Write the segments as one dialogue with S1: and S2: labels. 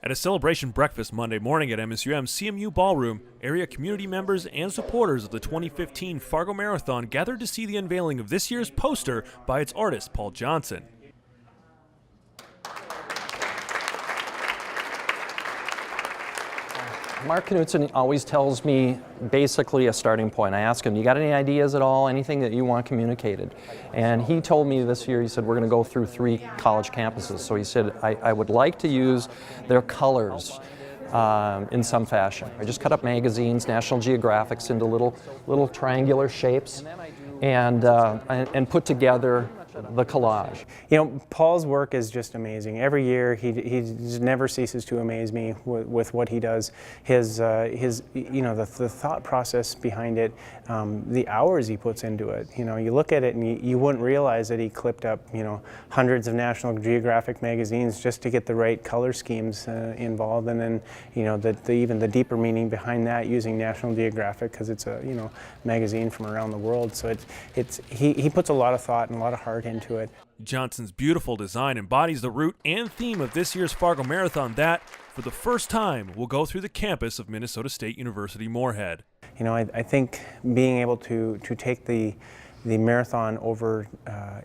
S1: At a celebration breakfast Monday morning at MSUM CMU Ballroom, area community members and supporters of the 2015 Fargo Marathon gathered to see the unveiling of this year's poster by its artist, Paul Johnson.
S2: Mark Knutson always tells me basically a starting point. I ask him, you got any ideas at all, anything that you want communicated? And he told me this year, he said, we're going to go through 3 college campuses. So he said, I would like to use their colors in some fashion. I just cut up magazines, National Geographics, into little triangular shapes and put together the collage.
S3: You know, Paul's work is just amazing. Every year he never ceases to amaze me with what he does. His you know, the thought process behind it, the hours he puts into it. You know, you look at it and you wouldn't realize that he clipped up, you know, hundreds of National Geographic magazines just to get the right color schemes involved, and then, you know, even the deeper meaning behind that, using National Geographic because it's a, you know, magazine from around the world. So he puts a lot of thought and a lot of heart into it.
S1: Johnson's beautiful design embodies the route and theme of this year's Fargo Marathon that, for the first time, will go through the campus of Minnesota State University Moorhead.
S3: You know, I think being able to take the marathon over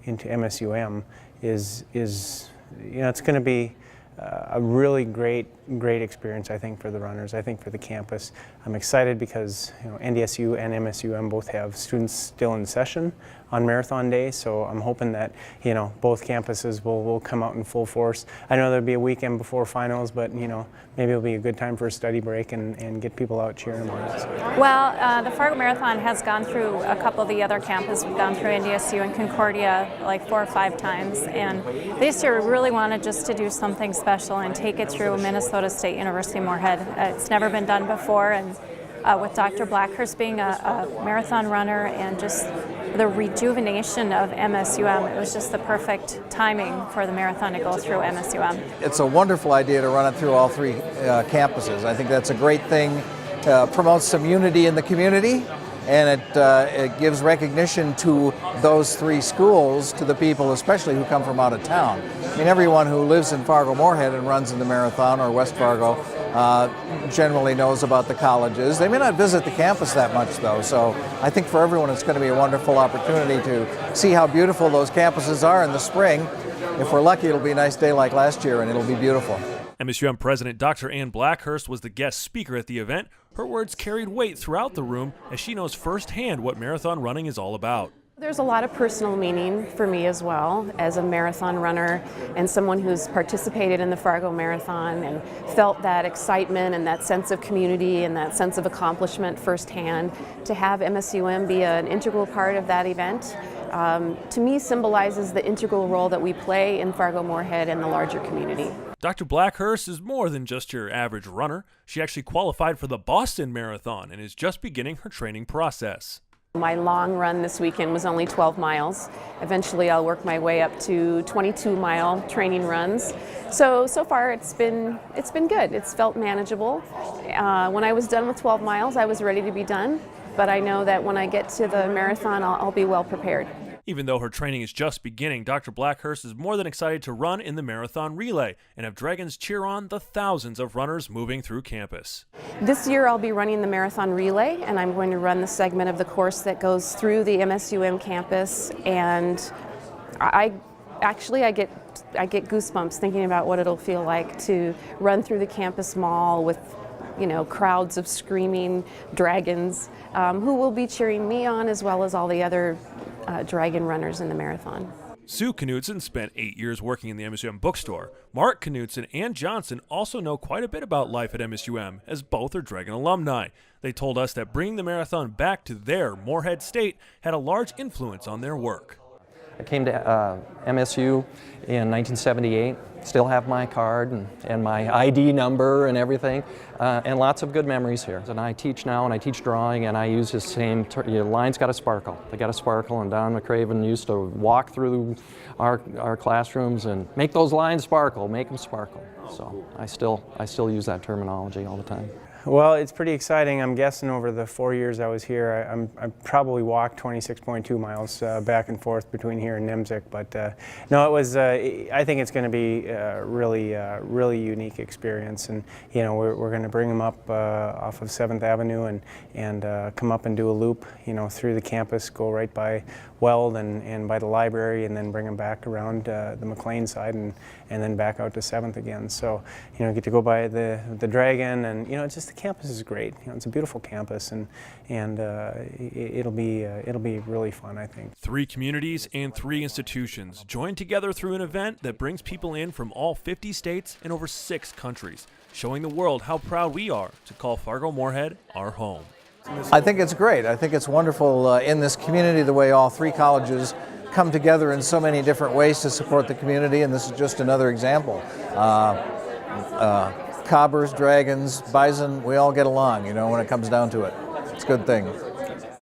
S3: into MSUM is, you know, it's going to be a really great experience, I think, for the runners, I think for the campus. I'm excited because, you know, NDSU and MSUM both have students still in session on marathon day, so I'm hoping that, you know, both campuses will come out in full force. I know there'll be a weekend before finals, but, you know, maybe it'll be a good time for a study break and get people out cheering on it. So.
S4: Well, the Fargo Marathon has gone through a couple of the other campuses. We've gone through NDSU and Concordia like 4 or 5 times, and this year we really wanted just to do something special and take it through Minnesota State University Moorhead. It's never been done before, and with Dr. Blackhurst being a marathon runner and just the rejuvenation of MSUM, it was just the perfect timing for the marathon to go through MSUM.
S5: It's a wonderful idea to run it through all 3 campuses. I think that's a great thing. Promotes some unity in the community, and it gives recognition to those 3 schools, to the people especially who come from out of town. I mean, everyone who lives in Fargo Moorhead and runs in the marathon, or West Fargo, generally knows about the colleges. They may not visit the campus that much, though, so I think for everyone it's going to be a wonderful opportunity to see how beautiful those campuses are in the spring. If we're lucky, it'll be a nice day like last year, and it'll be beautiful.
S1: MSUM President Dr. Blackhurst was the guest speaker at the event. Her words carried weight throughout the room as she knows firsthand what marathon running is all about.
S6: There's a lot of personal meaning for me as well, as a marathon runner and someone who's participated in the Fargo Marathon and felt that excitement and that sense of community and that sense of accomplishment firsthand. To have MSUM be an integral part of that event, to me symbolizes the integral role that we play in Fargo Moorhead and the larger community.
S1: Dr. Blackhurst is more than just your average runner. She actually qualified for the Boston Marathon and is just beginning her training process.
S6: My long run this weekend was only 12 miles. Eventually I'll work my way up to 22-mile training runs. So far it's been good. It's felt manageable. When I was done with 12 miles, I was ready to be done, but I know that when I get to the marathon, I'll be well prepared.
S1: Even though her training is just beginning, Dr. Blackhurst is more than excited to run in the marathon relay and have Dragons cheer on the thousands of runners moving through campus.
S6: This year I'll be running the marathon relay, and I'm going to run the segment of the course that goes through the MSUM campus, and I get goosebumps thinking about what it'll feel like to run through the campus mall with, you know, crowds of screaming dragons who will be cheering me on, as well as all the other Dragon runners in the marathon.
S1: Sue Knutson spent 8 years working in the MSUM bookstore. Mark Knutson and Johnson also know quite a bit about life at MSUM, as both are Dragon alumni. They told us that bringing the marathon back to their Moorhead State had a large influence on their work.
S2: I came to MSU in 1978, still have my card and my ID number and everything, and lots of good memories here. And I teach now, and I teach drawing, and I use the same, lines got to sparkle. They got to sparkle, and Don McCraven used to walk through our classrooms and make those lines sparkle, make them sparkle. So I still use that terminology all the time.
S3: Well, it's pretty exciting. I'm guessing over the 4 years I was here, I probably walked 26.2 miles back and forth between here and Nemzik. But no, it was. I think it's going to be a really unique experience. And you know, we're going to bring them up off of 7th Avenue and come up and do a loop, you know, through the campus, go right by Weld and by the library, and then bring them back around the McLean side and then back out to 7th again. So you know, get to go by the Dragon, and you know, it's just the campus is great. You know, it's a beautiful campus, and it'll be really fun, I think.
S1: 3 communities and 3 institutions joined together through an event that brings people in from all 50 states and over 6 countries, showing the world how proud we are to call Fargo Moorhead our home.
S5: I think it's great. I think it's wonderful in this community the way all 3 colleges come together in so many different ways to support the community, and this is just another example. Cobbers, Dragons, Bison, we all get along, you know, when it comes down to it. It's a good thing.